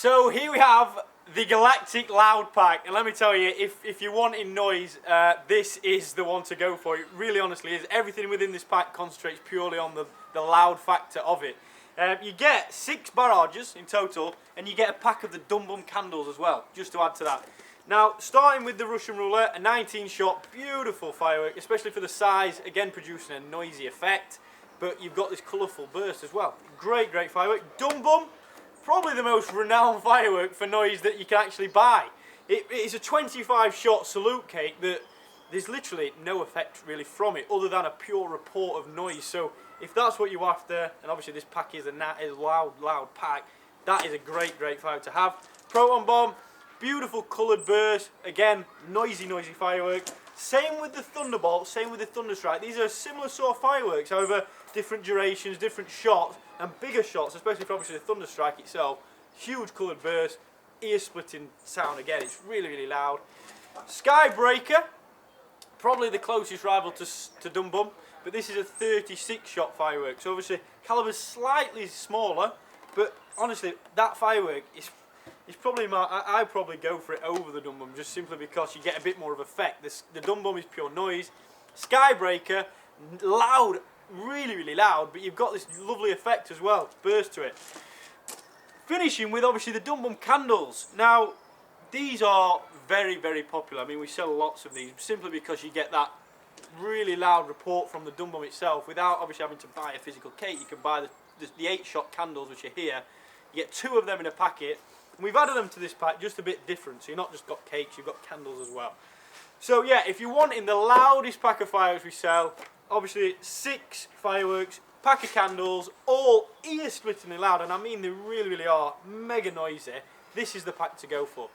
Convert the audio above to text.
So here we have the Galactic Loud Pack, and let me tell you, if you're wanting noise, this is the one to go for. It really honestly is. Everything within this pack concentrates purely on the loud factor of it. You get 6 barrages in total, and you get a pack of the Dum Bum candles as well, just to add to that. Now, starting with the Russian roulette, a 19-shot, beautiful firework, especially for the size, again producing a noisy effect, but you've got this colourful burst as well. Great, great firework. Dum Bum, probably the most renowned firework for noise that you can actually buy. It is a 25-shot salute cake that there's literally no effect really from it, other than a pure report of noise. So if that's what you're after, and obviously this pack is a loud pack, that is a great, great firework to have. Proton bomb. Beautiful coloured burst, again, noisy firework. Same with the Thunderbolt, same with the Thunderstrike. These are similar sort of fireworks, however, different durations, different shots, and bigger shots, especially for obviously the Thunderstrike itself. Huge coloured burst, ear-splitting sound again, it's really, really loud. Skybreaker, probably the closest rival to Dum Bum, but this is a 36-shot firework, so obviously caliber's slightly smaller, but honestly, that firework is... It's probably I'd probably go for it over the Dum Bum, just simply because you get a bit more of effect. The Dum Bum is pure noise. Skybreaker, loud, really, really loud, but you've got this lovely effect as well, burst to it. Finishing with obviously the Dum Bum candles. Now, these are very, very popular. I mean, we sell lots of these simply because you get that really loud report from the Dum Bum itself without obviously having to buy a physical cake. You can buy the 8-shot candles, which are here. You get 2 of them in a packet. And we've added them to this pack just a bit different, so you've not just got cakes, you've got candles as well. So yeah, if you're wanting the loudest pack of fireworks we sell, obviously 6 fireworks, pack of candles, all ear-splittingly loud, and I mean they really, really are mega noisy. This is the pack to go for.